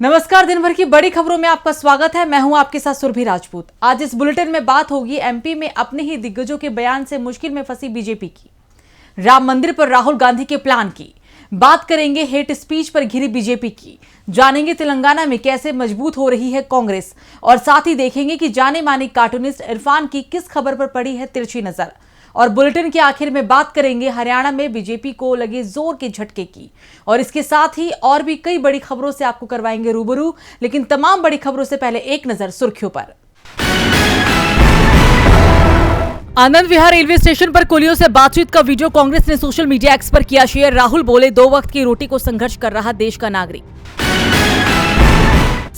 नमस्कार, दिन भर की बड़ी खबरों में आपका स्वागत है। मैं हूं आपके साथ सुरभि राजपूत। आज इस बुलेटिन में बात होगी एमपी में अपने ही दिग्गजों के बयान से मुश्किल में फंसी बीजेपी की, राम मंदिर पर राहुल गांधी के प्लान की, बात करेंगे हेट स्पीच पर घिरी बीजेपी की, जानेंगे तेलंगाना में कैसे मजबूत हो रही है कांग्रेस और साथ ही देखेंगे कि जाने माने कार्टूनिस्ट इरफान की किस खबर पर पड़ी है तिरछी नजर। और बुलेटिन के आखिर में बात करेंगे हरियाणा में बीजेपी को लगे जोर के झटके की और इसके साथ ही और भी कई बड़ी खबरों से आपको करवाएंगे रूबरू। लेकिन तमाम बड़ी खबरों से पहले एक नजर सुर्खियों पर। आनंद विहार रेलवे स्टेशन पर कुलियों से बातचीत का वीडियो कांग्रेस ने सोशल मीडिया एक्स पर किया शेयर। राहुल बोले, 2 वक्त की रोटी को संघर्ष कर रहा देश का नागरिक।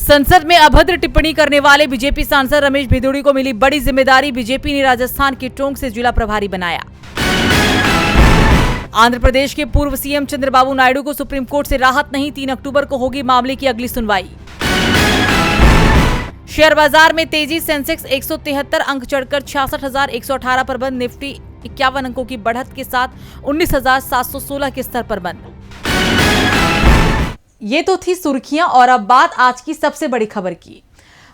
संसद में अभद्र टिप्पणी करने वाले बीजेपी सांसद रमेश भिदोड़ी को मिली बड़ी जिम्मेदारी, बीजेपी ने राजस्थान के टोंक से जिला प्रभारी बनाया। आंध्र प्रदेश के पूर्व सीएम चंद्रबाबू नायडू को सुप्रीम कोर्ट से राहत नहीं, 3 अक्टूबर को होगी मामले की अगली सुनवाई। शेयर बाजार में तेजी, सेंसेक्स 173 अंक चढ़कर 66,118 पर बंद, निफ्टी 51 अंकों की बढ़त के साथ 19,716 के स्तर पर बंद। ये तो थी सुर्खियां और अब बात आज की सबसे बड़ी खबर की।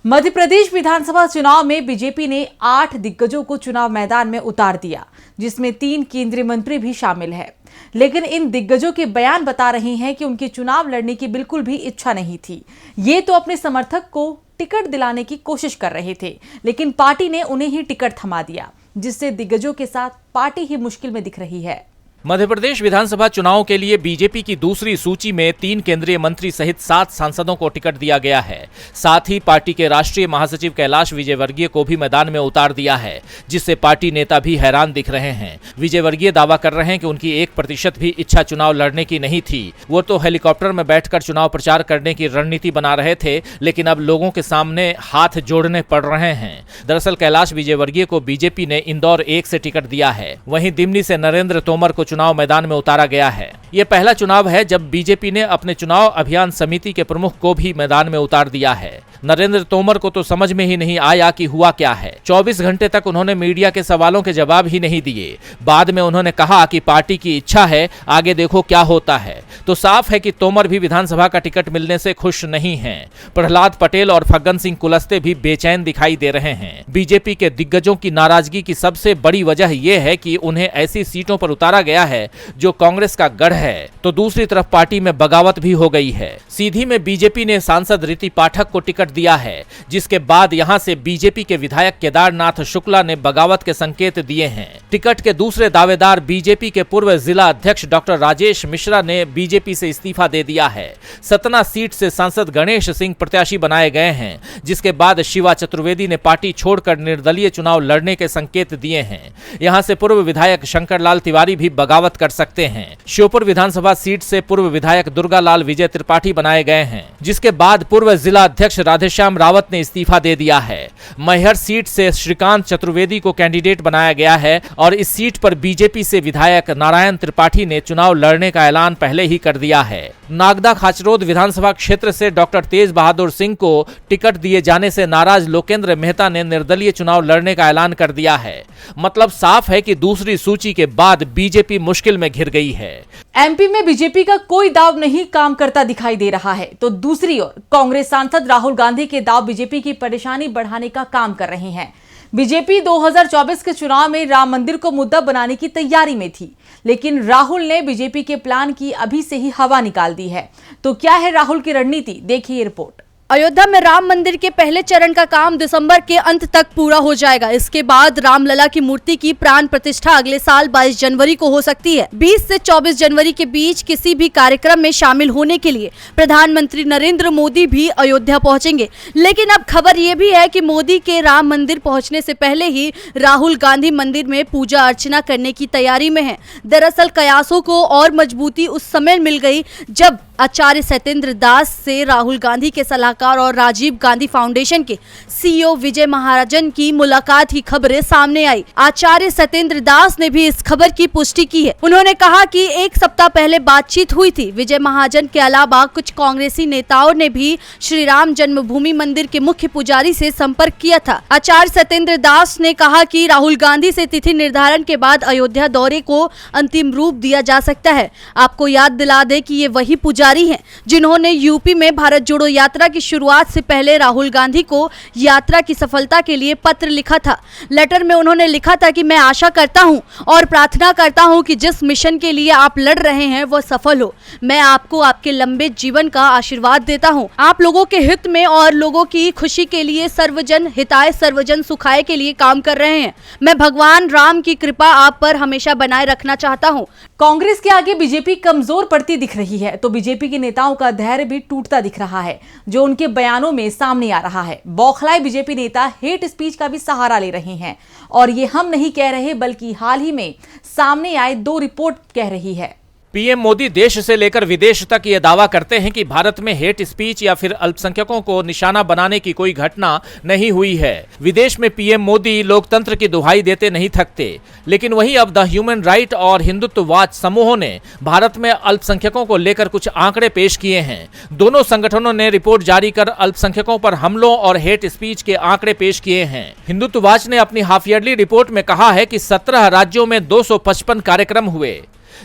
मध्य प्रदेश विधानसभा चुनाव में बीजेपी ने 8 दिग्गजों को चुनाव मैदान में उतार दिया, जिसमें 3 केंद्रीय मंत्री भी शामिल हैं। लेकिन इन दिग्गजों के बयान बता रहे हैं कि उनकी चुनाव लड़ने की बिल्कुल भी इच्छा नहीं थी। ये तो अपने समर्थक को टिकट दिलाने की कोशिश कर रहे थे, लेकिन पार्टी ने उन्हें ही टिकट थमा दिया, जिससे दिग्गजों के साथ पार्टी ही मुश्किल में दिख रही है। मध्य प्रदेश विधानसभा चुनाव के लिए बीजेपी की दूसरी सूची में 3 केंद्रीय मंत्री सहित 7 सांसदों को टिकट दिया गया है। साथ ही पार्टी के राष्ट्रीय महासचिव कैलाश विजयवर्गीय को भी मैदान में उतार दिया है, जिससे पार्टी नेता भी हैरान दिख रहे हैं। विजयवर्गीय दावा कर रहे हैं कि उनकी 1% भी इच्छा चुनाव लड़ने की नहीं थी। वो तो हेलीकॉप्टर में बैठकर चुनाव प्रचार करने की रणनीति बना रहे थे, लेकिन अब लोगों के सामने हाथ जोड़ने पड़ रहे हैं। दरअसल कैलाश विजयवर्गीय को बीजेपी ने इंदौर 1 से टिकट दिया है। वहीं दिमनी से नरेंद्र तोमर को चुनाव मैदान में उतारा गया है। यह पहला चुनाव है जब बीजेपी ने अपने चुनाव अभियान समिति के प्रमुख को भी मैदान में उतार दिया है। नरेंद्र तोमर को तो समझ में ही नहीं आया कि हुआ क्या है। 24 घंटे तक उन्होंने मीडिया के सवालों के जवाब ही नहीं दिए। बाद में उन्होंने कहा कि पार्टी की इच्छा है, आगे देखो क्या होता है। तो साफ है कि तोमर भी विधानसभा का टिकट मिलने से खुश नहीं हैं। प्रहलाद पटेल और फग्गन सिंह कुलस्ते भी बेचैन दिखाई दे रहे हैं। बीजेपी के दिग्गजों की नाराजगी की सबसे बड़ी वजह यह है कि उन्हें ऐसी सीटों पर उतारा गया है जो कांग्रेस का गढ़ है, तो दूसरी तरफ पार्टी में बगावत भी हो गई है। सीधी में बीजेपी ने सांसद रीति पाठक को टिकट दिया है, जिसके बाद यहां से बीजेपी के विधायक केदारनाथ शुक्ला ने बगावत के संकेत दिए हैं। टिकट के दूसरे दावेदार बीजेपी के पूर्व जिला अध्यक्ष डॉक्टर राजेश मिश्रा ने बीजेपी से इस्तीफा दे दिया है। सतना सीट से सांसद गणेश सिंह प्रत्याशी बनाए गए हैं, जिसके बाद शिवा चतुर्वेदी ने पार्टी छोड़कर निर्दलीय चुनाव लड़ने के संकेत दिए हैं। यहां से पूर्व विधायक शंकर लाल तिवारी भी बगावत कर सकते हैं। श्योपुर विधानसभा सीट से पूर्व विधायक दुर्गा लाल विजय त्रिपाठी बनाए गए हैं, जिसके बाद पूर्व जिला अध्यक्ष राधेश्याम रावत ने इस्तीफा दे दिया है। मैहर सीट से श्रीकांत चतुर्वेदी को कैंडिडेट बनाया गया है और इस सीट पर बीजेपी से विधायक नारायण त्रिपाठी ने चुनाव लड़ने का ऐलान पहले ही कर दिया है। नागदा खाचरोद विधानसभा क्षेत्र से डॉक्टर तेज बहादुर सिंह को टिकट दिए जाने से नाराज लोकेंद्र मेहता ने निर्दलीय चुनाव लड़ने का ऐलान कर दिया है। मतलब साफ है कि दूसरी सूची के बाद बीजेपी मुश्किल में घिर गई है। एमपी में बीजेपी का कोई दाव नहीं काम करता दिखाई दे रहा है, तो दूसरी ओर कांग्रेस सांसद राहुल गांधी के दाव बीजेपी की परेशानी बढ़ाने का काम कर रहे हैं। बीजेपी 2024 के चुनाव में राम मंदिर को मुद्दा बनाने की तैयारी में थी, लेकिन राहुल ने बीजेपी के प्लान की अभी से ही हवा निकाल दी है। तो क्या है राहुल की रणनीति, देखिए रिपोर्ट। अयोध्या में राम मंदिर के पहले चरण का काम दिसंबर के अंत तक पूरा हो जाएगा। इसके बाद रामलला की मूर्ति की प्राण प्रतिष्ठा अगले साल 22 जनवरी को हो सकती है। 20 से 24 जनवरी के बीच किसी भी कार्यक्रम में शामिल होने के लिए प्रधानमंत्री नरेंद्र मोदी भी अयोध्या पहुंचेंगे। लेकिन अब खबर ये भी है कि मोदी के राम मंदिर पहुंचने से पहले ही राहुल गांधी मंदिर में पूजा अर्चना करने की तैयारी में है। दरअसल कयासों को और मजबूती उस समय मिल गई जब आचार्य सत्येंद्र दास से राहुल गांधी के सलाहकार और राजीव गांधी फाउंडेशन के सीईओ विजय महाजन की मुलाकात की खबरें सामने आई। आचार्य सत्येंद्र दास ने भी इस खबर की पुष्टि की है। उन्होंने कहा कि 1 सप्ताह पहले बातचीत हुई थी। विजय महाजन के अलावा कुछ कांग्रेसी नेताओं ने भी श्री राम जन्मभूमि मंदिर के मुख्य पुजारी से संपर्क किया था। आचार्य सत्येंद्र दास ने कहा कि राहुल गांधी से तिथि निर्धारण के बाद अयोध्या दौरे को अंतिम रूप दिया जा सकता है। आपको याद दिला दे कि ये वही पुजारी पुजारी हैं, जिन्होंने यूपी में भारत जोड़ो यात्रा की शुरुआत से पहले राहुल गांधी को यात्रा की सफलता के लिए पत्र लिखा था। लेटर में उन्होंने लिखा था कि मैं आशा करता हूं और प्रार्थना करता हूं कि जिस मिशन के लिए आप लड़ रहे हैं वो सफल हो। मैं आपको आपके लंबे जीवन का आशीर्वाद देता हूं। आप लोगों के हित में और लोगों की खुशी के लिए, सर्वजन हिताय सर्वजन सुखाय के लिए काम कर रहे हैं। मैं भगवान राम की कृपा आप पर हमेशा बनाए रखना चाहता हूं। कांग्रेस के आगे बीजेपी कमजोर पड़ती दिख रही है तो बीजेपी के नेताओं का धैर्य भी टूटता दिख रहा है, जो उनके बयानों में सामने आ रहा है। बौखलाए बीजेपी नेता हेट स्पीच का भी सहारा ले रहे हैं और ये हम नहीं कह रहे बल्कि हाल ही में सामने आए 2 रिपोर्ट कह रही है। पीएम मोदी देश से लेकर विदेश तक ये दावा करते हैं कि भारत में हेट स्पीच या फिर अल्पसंख्यकों को निशाना बनाने की कोई घटना नहीं हुई है। विदेश में पीएम मोदी लोकतंत्र की दुहाई देते नहीं थकते, लेकिन वहीं अब द ह्यूमन राइट और हिंदुत्ववाद समूहों ने भारत में अल्पसंख्यकों को लेकर कुछ आंकड़े पेश किए हैं। दोनों संगठनों ने रिपोर्ट जारी कर अल्पसंख्यकों पर हमलों और हेट स्पीच के आंकड़े पेश किए हैं। हिंदुत्ववाद ने अपनी हाफ ईयरली रिपोर्ट में कहा है कि 17 राज्यों में 255 कार्यक्रम हुए,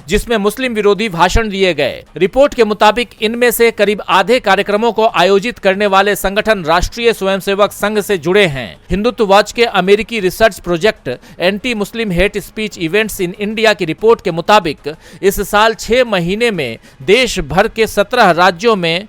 जिसमें मुस्लिम विरोधी भाषण दिए गए। रिपोर्ट के मुताबिक इनमें से करीब आधे कार्यक्रमों को आयोजित करने वाले संगठन राष्ट्रीय स्वयंसेवक संघ से जुड़े हैं। हिंदुत्ववाद के अमेरिकी research project anti Muslim hate speech events in India की रिपोर्ट के मुताबिक इस साल 6 महीने में देश भर के 17 राज्यों में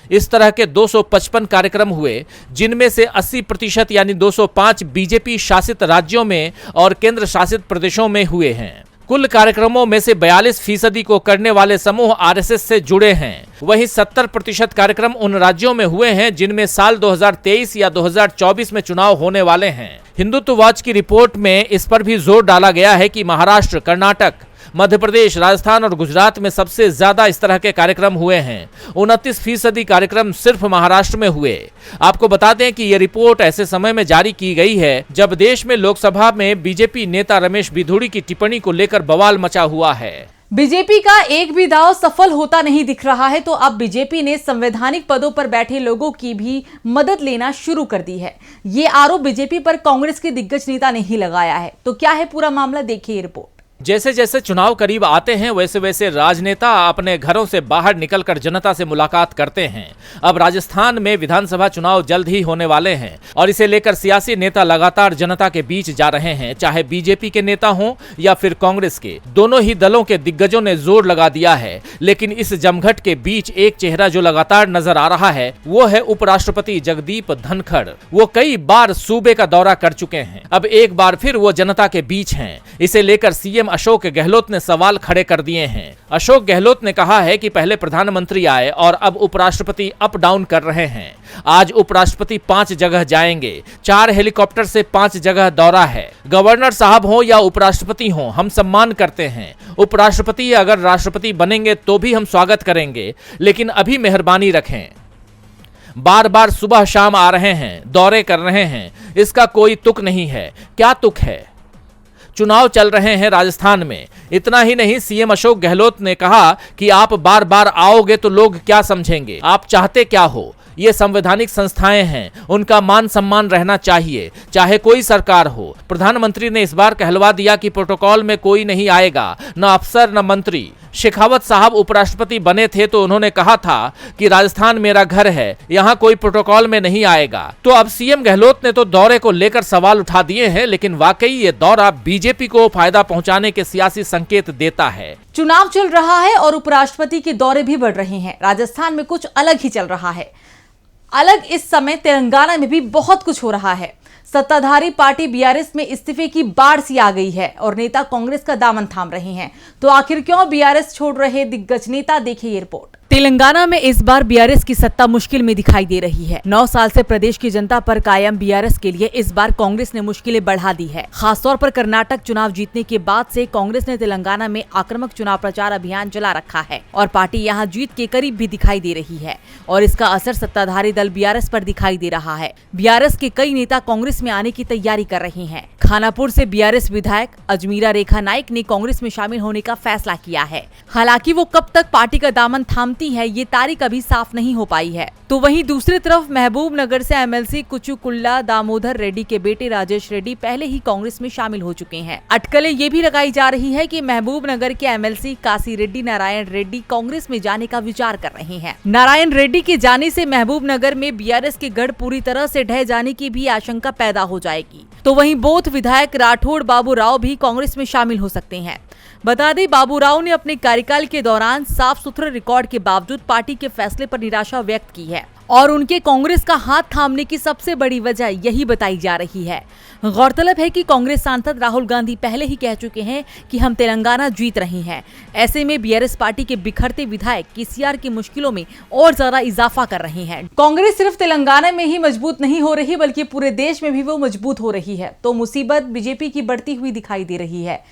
इस तरह के 255 कार्यक्रम हुए, जिनमें से 80% यानी 205 बीजेपी शासित राज्यों में और केंद्र शासित प्रदेशों में हुए हैं। कुल कार्यक्रमों में से 42% को करने वाले समूह आरएसएस से जुड़े हैं। वहीं 70% कार्यक्रम उन राज्यों में हुए हैं जिनमें साल 2023 या 2024 में चुनाव होने वाले हैं। हिंदुत्ववाद की रिपोर्ट में इस पर भी जोर डाला गया है कि महाराष्ट्र, कर्नाटक, मध्य प्रदेश, राजस्थान और गुजरात में सबसे ज्यादा इस तरह के कार्यक्रम हुए हैं। 29% कार्यक्रम सिर्फ महाराष्ट्र में हुए। आपको बता दें कि यह रिपोर्ट ऐसे समय में जारी की गई है जब देश में लोकसभा में बीजेपी नेता रमेश बिधूड़ी की टिप्पणी को लेकर बवाल मचा हुआ है। बीजेपी का एक भी दांव सफल होता नहीं दिख रहा है तो अब बीजेपी ने संवैधानिक पदों पर बैठे लोगों की भी मदद लेना शुरू कर दी है। ये आरोप बीजेपी पर कांग्रेस के दिग्गज नेता ने ही लगाया है। तो क्या है पूरा मामला, देखिए ये रिपोर्ट। जैसे जैसे चुनाव करीब आते हैं वैसे वैसे राजनेता अपने घरों से बाहर निकलकर जनता से मुलाकात करते हैं। अब राजस्थान में विधानसभा चुनाव जल्द ही होने वाले हैं और इसे लेकर सियासी नेता लगातार जनता के बीच जा रहे हैं, चाहे बीजेपी के नेता हों या फिर कांग्रेस के। दोनों ही दलों के दिग्गजों ने जोर लगा दिया है, लेकिन इस जमघट के बीच एक चेहरा जो लगातार नजर आ रहा है वो है उपराष्ट्रपति जगदीप धनखड़। वो कई बार सूबे का दौरा कर चुके हैं, अब एक बार फिर वो जनता के बीच हैं। इसे लेकर सीएम अशोक गहलोत ने सवाल खड़े कर दिए हैं। अशोक गहलोत ने कहा है कि पहले प्रधानमंत्री आए और अब उपराष्ट्रपति अप डाउन कर रहे हैं। आज उपराष्ट्रपति 5 जगह जाएंगे, 4 हेलीकॉप्टर से 5 जगह दौरा है। गवर्नर साहब हो या उपराष्ट्रपति हो, हम सम्मान करते हैं। उपराष्ट्रपति अगर राष्ट्रपति बनेंगे तो भी हम स्वागत करेंगे, लेकिन अभी मेहरबानी रखें। बार बार सुबह शाम आ रहे हैं, दौरे कर रहे हैं, इसका कोई तुक नहीं है। क्या तुक है? चुनाव चल रहे हैं राजस्थान में। इतना ही नहीं, सीएम अशोक गहलोत ने कहा कि आप बार बार आओगे तो लोग क्या समझेंगे, आप चाहते क्या हो। ये संवैधानिक संस्थाएं हैं, उनका मान सम्मान रहना चाहिए, चाहे कोई सरकार हो। प्रधानमंत्री ने इस बार कहलवा दिया कि प्रोटोकॉल में कोई नहीं आएगा, न अफसर न मंत्री। शेखावत साहब उपराष्ट्रपति बने थे तो उन्होंने कहा था कि राजस्थान मेरा घर है, यहाँ कोई प्रोटोकॉल में नहीं आएगा। तो अब सीएम गहलोत ने तो दौरे को लेकर सवाल उठा दिए हैं, लेकिन वाकई ये दौरा बीजेपी को फायदा पहुंचाने के सियासी संकेत देता है। चुनाव चल रहा है और उपराष्ट्रपति के दौरे भी बढ़ रहे हैं। राजस्थान में कुछ अलग ही चल रहा है। अलग इस समय तेलंगाना में भी बहुत कुछ हो रहा है। सत्ताधारी पार्टी बीआरएस में इस्तीफे की बाढ़ सी आ गई है और नेता कांग्रेस का दामन थाम रहे हैं। तो आखिर क्यों बीआरएस छोड़ रहे दिग्गज नेता, देखिए ये रिपोर्ट। तेलंगाना में इस बार बीआरएस की सत्ता मुश्किल में दिखाई दे रही है। 9 साल से प्रदेश की जनता पर कायम बीआरएस के लिए इस बार कांग्रेस ने मुश्किलें बढ़ा दी है। खासतौर पर कर्नाटक चुनाव जीतने के बाद से कांग्रेस ने तेलंगाना में आक्रामक चुनाव प्रचार अभियान चला रखा है और पार्टी यहां जीत के करीब भी दिखाई दे रही है और इसका असर सत्ताधारी दल बीआरएस पर दिखाई दे रहा है। बीआरएस के कई नेता कांग्रेस में आने की तैयारी कर रहे हैं। खानापुर से बीआरएस विधायक अजमीरा रेखा नाइक ने कांग्रेस में शामिल होने का फैसला किया है। हालांकि वो कब तक पार्टी का दामन थामती है, ये तारीख अभी साफ नहीं हो पाई है। तो वहीं दूसरी तरफ महबूब नगर से एमएलसी कुचुकुल्ला दामोदर रेड्डी के बेटे राजेश रेड्डी पहले ही कांग्रेस में शामिल हो चुके हैं। अटकलें ये भी लगाई जा रही है कि महबूब नगर के एमएलसी काशी रेड्डी नारायण रेड्डी कांग्रेस में जाने का विचार कर रहे हैं। नारायण रेड्डी के जाने से महबूब नगर में बीआरएस के गढ़ पूरी तरह से ढह जाने की भी आशंका पैदा हो जाएगी। तो वहीं बोथ विधायक राठौड़ बाबू राव भी कांग्रेस में शामिल हो सकते हैं। बता दें, बाबू राव ने अपने कार्यकाल के दौरान साफ सुथरे रिकॉर्ड के बावजूद पार्टी के फैसले पर निराशा व्यक्त की है और उनके कांग्रेस का हाथ थामने की सबसे बड़ी वजह यही बताई जा रही है। गौरतलब है कि कांग्रेस सांसद राहुल गांधी पहले ही कह चुके हैं कि हम तेलंगाना जीत रहे हैं। ऐसे में बीआरएस पार्टी के बिखरते विधायक केसीआर की मुश्किलों में और ज्यादा इजाफा कर रहे हैं। कांग्रेस सिर्फ तेलंगाना में ही मजबूत नहीं हो रही बल्कि पूरे देश में भी वो मजबूत हो रही है। तो मुसीबत बीजेपी की बढ़ती हुई दिखाई दे रही है।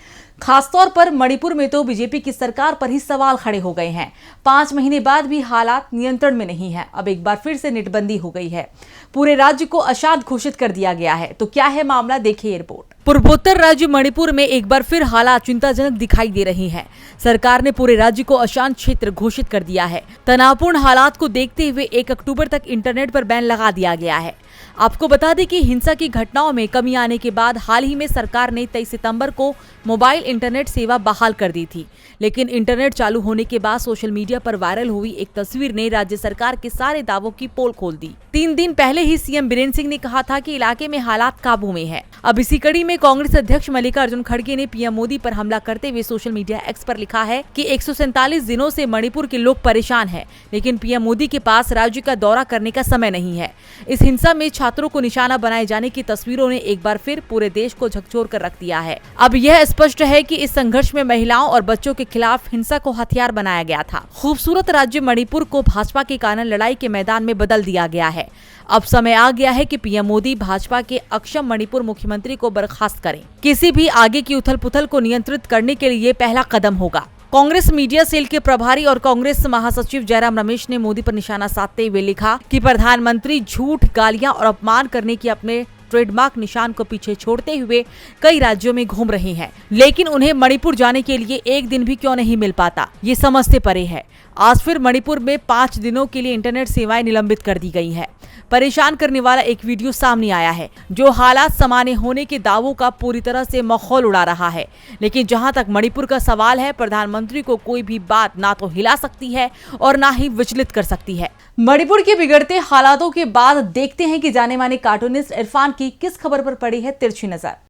खासतौर पर मणिपुर में तो बीजेपी की सरकार पर ही सवाल खड़े हो गए हैं। 5 महीने बाद भी हालात नियंत्रण में नहीं है। अब एक बार फिर से नेटबंदी हो गई है। पूरे राज्य को अशांत घोषित कर दिया गया है। तो क्या है मामला, देखिए रिपोर्ट। पूर्वोत्तर राज्य मणिपुर में एक बार फिर हालात चिंताजनक दिखाई दे रही हैं। सरकार ने पूरे राज्य को अशांत क्षेत्र घोषित कर दिया है। तनावपूर्ण हालात को देखते हुए 1 अक्टूबर तक इंटरनेट पर बैन लगा दिया गया है। आपको बता दें कि हिंसा की घटनाओं में कमी आने के बाद हाल ही में सरकार ने 23 सितंबर को मोबाइल इंटरनेट सेवा बहाल कर दी थी। लेकिन इंटरनेट चालू होने के बाद सोशल मीडिया पर वायरल हुई एक तस्वीर ने राज्य सरकार के सारे दावों की पोल खोल दी। 3 दिन पहले ही सीएम बीरेंद्र सिंह ने कहा था कि इलाके में हालात काबू में है। अब इसी कड़ी में कांग्रेस अध्यक्ष मल्लिकार्जुन खड़गे ने पीएम मोदी पर हमला करते हुए सोशल मीडिया एक्स पर लिखा है कि 147 दिनों से मणिपुर के लोग परेशान हैं, लेकिन पीएम मोदी के पास राज्य का दौरा करने का समय नहीं है। इस हिंसा में छात्रों को निशाना बनाए जाने की तस्वीरों ने एक बार फिर पूरे देश को झकझोर कर रख दिया है। अब यह स्पष्ट है कि इस संघर्ष में महिलाओं और बच्चों के खिलाफ हिंसा को हथियार बनाया गया था। खूबसूरत राज्य मणिपुर को भाजपा के कारण लड़ाई के मैदान में बदल दिया गया है। अब समय आ गया है कि पीएम मोदी भाजपा के अक्षम मणिपुर मुख्यमंत्री को बर्खास्त करें। किसी भी आगे की उथल पुथल को नियंत्रित करने के लिए पहला कदम होगा। कांग्रेस मीडिया सेल के प्रभारी और कांग्रेस महासचिव जयराम रमेश ने मोदी पर निशाना साधते हुए लिखा कि प्रधानमंत्री झूठ, गालियां और अपमान करने की अपने ट्रेडमार्क निशान को पीछे छोड़ते हुए कई राज्यों में घूम रहे हैं, लेकिन उन्हें मणिपुर जाने के लिए एक दिन भी क्यों नहीं मिल पाता, ये समझ से परे है। आज फिर मणिपुर में 5 दिनों के लिए इंटरनेट सेवाएं निलंबित कर दी गई है। परेशान करने वाला एक वीडियो सामने आया है जो हालात सामान्य होने के दावों का पूरी तरह से मखौल उड़ा रहा है। लेकिन जहां तक मणिपुर का सवाल है, प्रधानमंत्री को कोई भी बात ना तो हिला सकती है और ना ही विचलित कर सकती है। मणिपुर के बिगड़ते हालातों के बाद देखते हैं कि जाने माने कार्टूनिस्ट इरफान की किस खबर पर पड़ी है तिरछी नजर।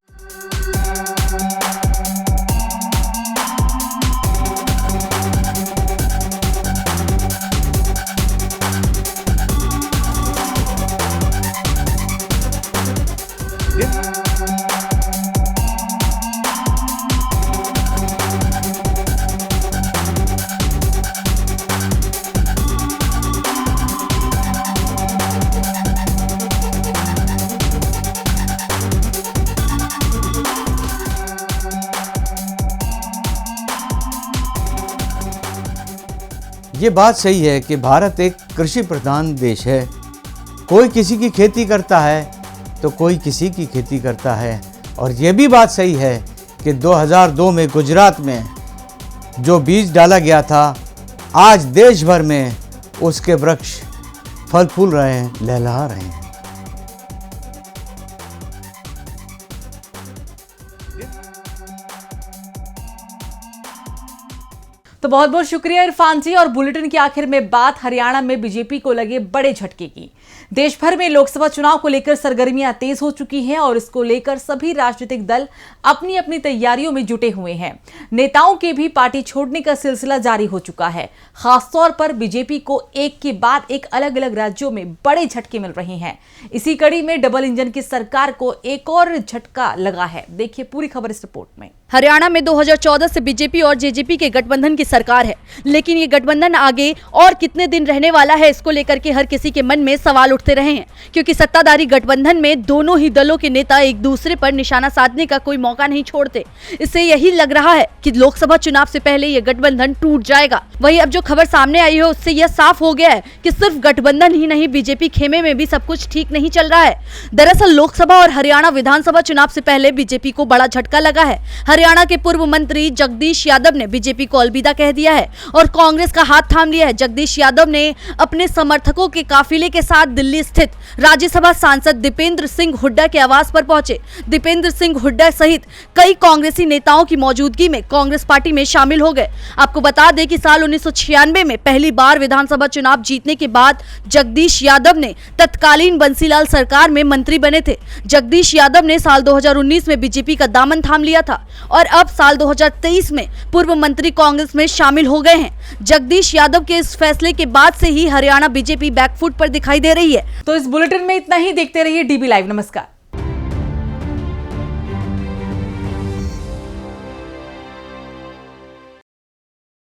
ये बात सही है कि भारत एक कृषि प्रधान देश है। कोई किसी की खेती करता है तो कोई किसी की खेती करता है। और ये भी बात सही है कि 2002 में गुजरात में जो बीज डाला गया था, आज देश भर में उसके वृक्ष फल फूल रहे हैं, लहलहा रहे हैं। तो बहुत बहुत शुक्रिया इरफान जी। और बुलेटिन की आखिर में बात हरियाणा में बीजेपी को लगे बड़े झटके की। देश भर में लोकसभा चुनाव को लेकर सरगर्मियां तेज हो चुकी हैं और इसको लेकर सभी राजनीतिक दल अपनी अपनी तैयारियों में जुटे हुए हैं। नेताओं के भी पार्टी छोड़ने का सिलसिला जारी हो चुका है। खासतौर पर बीजेपी को एक के बाद एक अलग अलग राज्यों में बड़े झटके मिल रहे हैं। इसी कड़ी में डबल इंजन की सरकार को एक और झटका लगा है। देखिए पूरी खबर इस रिपोर्ट में। हरियाणा में 2014 से बीजेपी और जेजेपी के गठबंधन की सरकार है, लेकिन ये गठबंधन आगे और कितने दिन रहने वाला है, इसको लेकर के हर किसी के मन में सवाल उठते रहे हैं, क्योंकि सत्ताधारी गठबंधन में दोनों ही दलों के नेता एक दूसरे पर निशाना साधने का कोई मौका नहीं छोड़ते। इससे यही लग रहा है कि लोकसभा चुनाव से पहले ये गठबंधन टूट जाएगा। वहीं अब जो खबर सामने आई है उससे यह साफ हो गया है कि सिर्फ गठबंधन ही नहीं, बीजेपी खेमे में भी सब कुछ ठीक नहीं चल रहा है। दरअसल लोकसभा और हरियाणा विधानसभा चुनाव से पहले बीजेपी को बड़ा झटका लगा है। हरियाणा के पूर्व मंत्री जगदीश यादव ने बीजेपी को अलविदा कह दिया है और कांग्रेस का हाथ थाम लिया है। जगदीश यादव ने अपने समर्थकों के काफिले के साथ दिल्ली स्थित राज्यसभा सांसद दीपेंद्र सिंह हुड्डा के आवास पर पहुंचे। दीपेंद्र सिंह हुड्डा सहित कई कांग्रेसी नेताओं की मौजूदगी में कांग्रेस पार्टी में शामिल हो गए। आपको बता दें कि साल 1996 में पहली बार विधानसभा चुनाव जीतने के बाद जगदीश यादव ने तत्कालीन बंसीलाल सरकार में मंत्री बने थे। जगदीश यादव ने साल 2019 में बीजेपी का दामन थाम लिया था और अब साल 2023 में पूर्व मंत्री कांग्रेस में शामिल हो गए हैं। जगदीश यादव के इस फैसले के बाद से ही हरियाणा बीजेपी बैकफुट पर दिखाई दे रही है। तो इस बुलेटिन में इतना ही। देखते रहिए डीबी लाइव। नमस्कार।